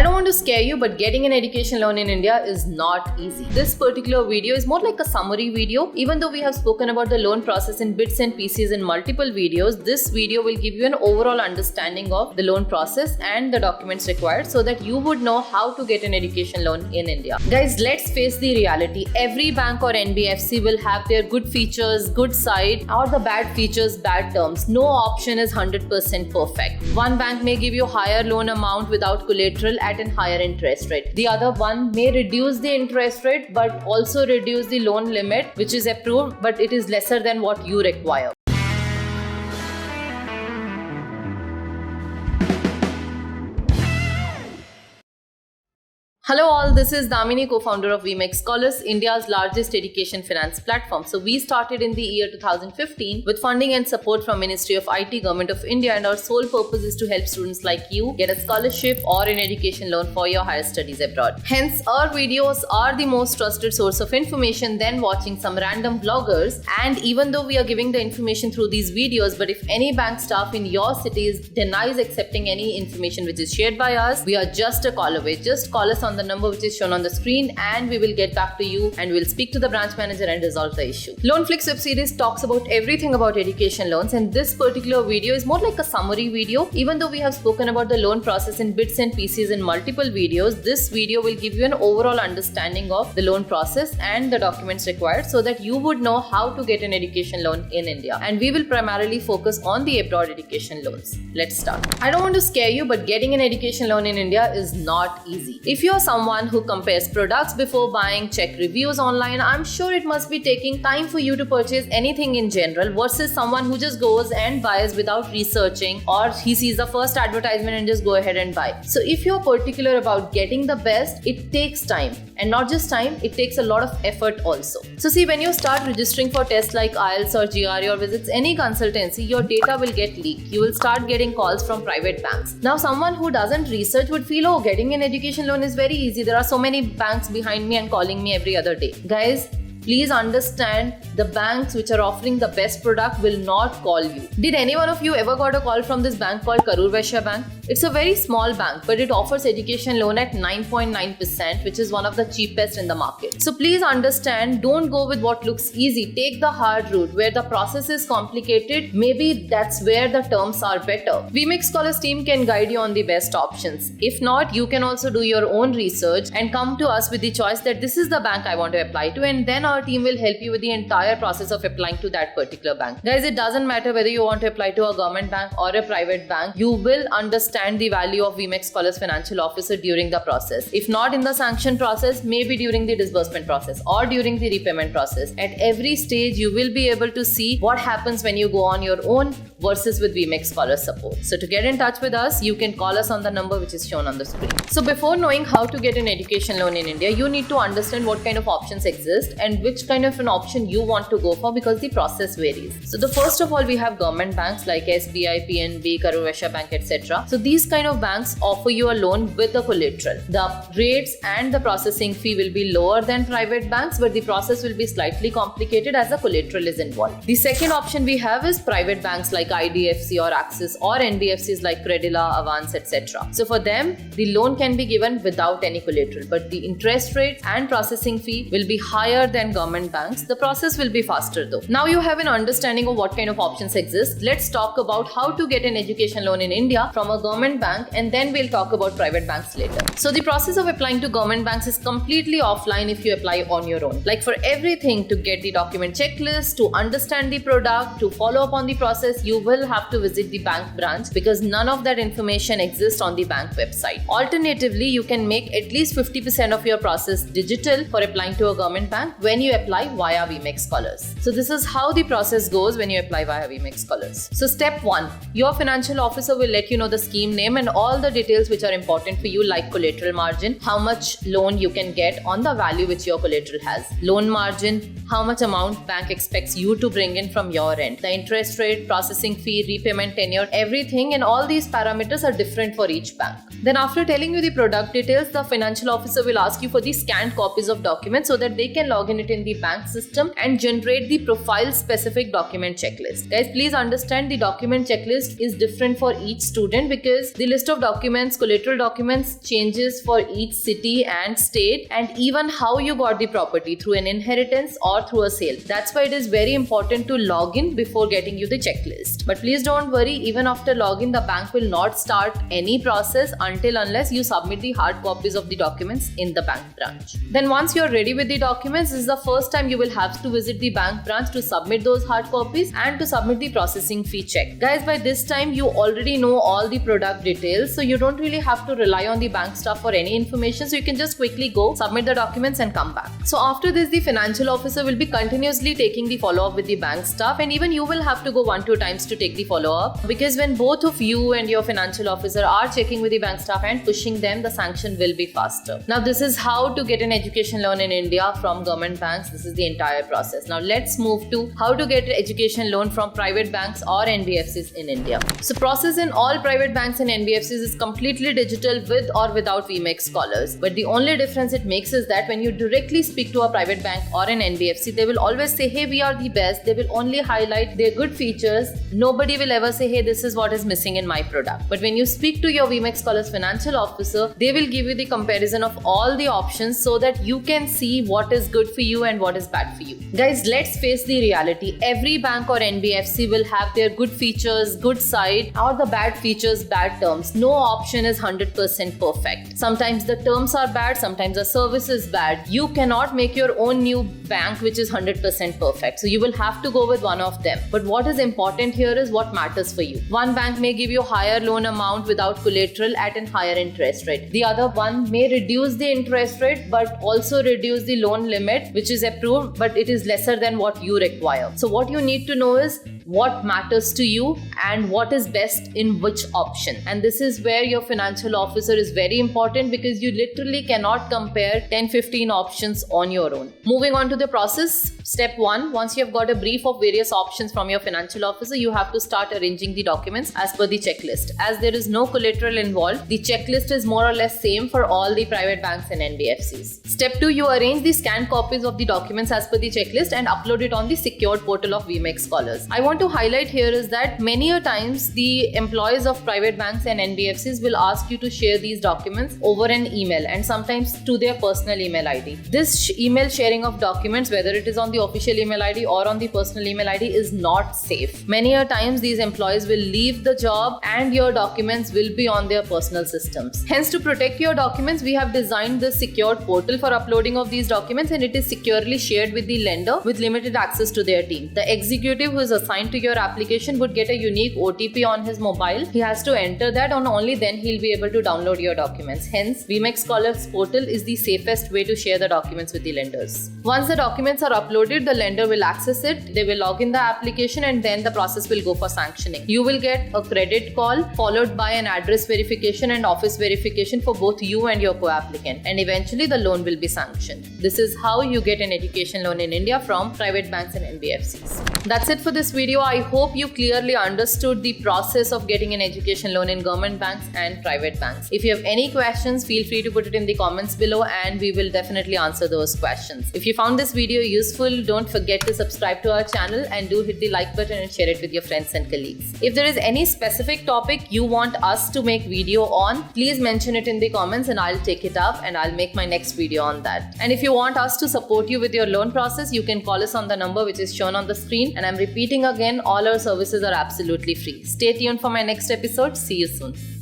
I don't want to scare you, but getting an education loan in India is not easy. This particular video is more like a summary video. Even though we have spoken about the loan process in bits and pieces in multiple videos, this video will give you an overall understanding of the loan process and the documents required so that you would know how to get an education loan in India. Guys, let's face the reality. Every bank or NBFC will have their good features, good side, or the bad features, bad terms. No option is 100% perfect. One bank may give you higher loan amount without collateral at a higher interest rate. The other one may reduce the interest rate but also reduce the loan limit which is approved, but it is lesser than what you require. Hello all, this is Damini, co-founder of VMake Scholars, India's largest education finance platform. So we started in the year 2015 with funding and support from Ministry of IT, Government of India, and our sole purpose is to help students like you get a scholarship or an education loan for your higher studies abroad. Hence, our videos are the most trusted source of information than watching some random vloggers. And even though we are giving the information through these videos, but if any bank staff in your cities denies accepting any information which is shared by us, we are just a call away. Just call us on the number which is shown on the screen and we will get back to you and we'll speak to the branch manager and resolve the issue. Loanflix web series talks about everything about education loans, and this particular video is more like a summary video. Even though we have spoken about the loan process in bits and pieces in multiple videos, this video will give you an overall understanding of the loan process and the documents required so that you would know how to get an education loan in India. And we will primarily focus on the abroad education loans. Let's start. I don't want to scare you, but getting an education loan in India is not easy. If you are someone who compares products before buying, check reviews online, I'm sure it must be taking time for you to purchase anything in general versus someone who just goes and buys without researching, or he sees the first advertisement and just go ahead and buy. So if you're particular about getting the best, it takes time, and not just time, it takes a lot of effort also. So see, when you start registering for tests like IELTS or GRE or visits any consultancy, your data will get leaked. You will start getting calls from private banks. Now someone who doesn't research would feel, oh, getting an education loan is very easy. There are so many banks behind me and calling me every other day. Guys, please understand, the banks which are offering the best product will not call you. Did any one of you ever got a call from this bank called Karur Vysya Bank? It's a very small bank, but it offers education loan at 9.9%, which is one of the cheapest in the market. So please understand, don't go with what looks easy. Take the hard route where the process is complicated. Maybe that's where the terms are better. VMake Scholars team can guide you on the best options. If not, you can also do your own research and come to us with the choice that this is the bank I want to apply to, and then our team will help you with the entire process of applying to that particular bank. Guys, it doesn't matter whether you want to apply to a government bank or a private bank, you will understand the value of VMake Scholars Financial Officer during the process. If not in the sanction process, maybe during the disbursement process or during the repayment process. At every stage, you will be able to see what happens when you go on your own versus with VMake Scholars support. So to get in touch with us, you can call us on the number which is shown on the screen. So before knowing how to get an education loan in India, you need to understand what kind of options exist and which kind of an option you want to go for, because the process varies. So the first of all, we have government banks like SBI, PNB, Karur Vysya Bank, etc. So these kind of banks offer you a loan with a collateral. The rates and the processing fee will be lower than private banks, but the process will be slightly complicated as the collateral is involved. The second option we have is private banks like IDFC or Axis, or NBFCs like Credila, Avance, etc. So for them, the loan can be given without any collateral, but the interest rates and processing fee will be higher than government banks. The process will be faster though. Now you have an understanding of what kind of options exist. Let's talk about how to get an education loan in India from a government bank, and then we'll talk about private banks later. So the process of applying to government banks is completely offline if you apply on your own. Like for everything, to get the document checklist, to understand the product, to follow up on the process, you will have to visit the bank branch, because none of that information exists on the bank website. Alternatively, you can make at least 50% of your process digital for applying to a government bank when you apply via VMake Scholars. So this is how the process goes when you apply via VMake Scholars. So step 1, your financial officer will let you know the scheme name and all the details which are important for you, like collateral margin, how much loan you can get on the value which your collateral has, loan margin, how much amount bank expects you to bring in from your end, the interest rate, processing fee, repayment tenure, everything, and all these parameters are different for each bank. Then after telling you the product details, the financial officer will ask you for the scanned copies of documents so that they can log in it in the bank system and generate the profile specific document checklist. Guys, please understand the document checklist is different for each student because the list of documents, collateral documents changes for each city and state, and even how you got the property through an inheritance or through a sale. That's why it is very important to log in before getting you the checklist. But please don't worry, even after login, the bank will not start any process unless you submit the hard copies of the documents in the bank branch. Then once you're ready with the documents, this is the first time you will have to visit the bank branch to submit those hard copies and to submit the processing fee check. Guys, by this time you already know all the product details, so you don't really have to rely on the bank staff for any information, so you can just quickly go submit the documents and come back. So after this, the financial officer will be continuously taking the follow-up with the bank staff, and even you will have to go 1-2 times to take the follow-up, because when both of you and your financial officer are checking with the bank staff and pushing them, the sanction will be faster. Now this is how to get an education loan in India from government banks. This is the entire process. Now let's move to how to get an education loan from private banks or NBFCs in India. So process in all private banks and NBFCs is completely digital with or without VMake Scholars. But the only difference it makes is that when you directly speak to a private bank or an NBFC, they will always say, hey, we are the best. They will only highlight their good features. Nobody will ever say, hey, this is what is missing in my product. But when you speak to your VMake Scholars financial officer, they will give you the comparison of all the options so that you can see what is good for you and what is bad for you. Guys, let's face the reality. Every bank or NBFC will have their good features, good side, or the bad features, bad terms. No option is 100% perfect. Sometimes the terms are bad, sometimes the service is bad. You cannot make your own new bank which is 100% perfect. So you will have to go with one of them. But what is important here is what matters for you. One bank may give you higher loan amount without collateral at a higher interest rate. The other one may reduce the interest rate but also reduce the loan limit which is approved, but it is lesser than what you require. So what you need to know is what matters to you and what is best in which option. And this is where your financial officer is very important, because you literally cannot compare 10-15 options on your own. Moving on to the process, step 1, once you have got a brief of various options from your financial officer, you have to start arranging the documents as per the checklist. As there is no collateral involved, the checklist is more or less same for all the private banks and NBFCs. Step 2, you arrange the scanned copies of the documents as per the checklist and upload it on the secured portal of VMake Scholars. I want to highlight here is that many a times the employees of private banks and NBFCs will ask you to share these documents over an email and sometimes to their personal email ID. This email sharing of documents, whether it is on the official email ID or on the personal email ID, is not safe. Many a times these employees will leave the job and your documents will be on their personal systems. Hence, to protect your documents, we have designed the secured portal for uploading of these documents, and it is securely shared with the lender with limited access to their team. The executive who is assigned to your application would get a unique OTP on his mobile. He has to enter that, and only then he'll be able to download your documents. Hence, VMake Scholars portal is the safest way to share the documents with the lenders. Once the documents are uploaded, the lender will access it, they will log in the application, and then the process will go for sanctioning. You will get a credit call followed by an address verification and office verification for both you and your co-applicant, and eventually the loan will be sanctioned. This is how you get an education loan in India from private banks and NBFCs. That's it for this video. I hope you clearly understood the process of getting an education loan in government banks and private banks. If you have any questions, feel free to put it in the comments below and we will definitely answer those questions. If you found this video useful, don't forget to subscribe to our channel and do hit the like button and share it with your friends and colleagues. If there is any specific topic you want us to make video on, please mention it in the comments and I'll take it up and I'll make my next video on that. And if you want us to support you with your loan process, you can call us on the number which is shown on the screen, and I'm repeating again, all our services are absolutely free. Stay tuned for my next episode. See you soon.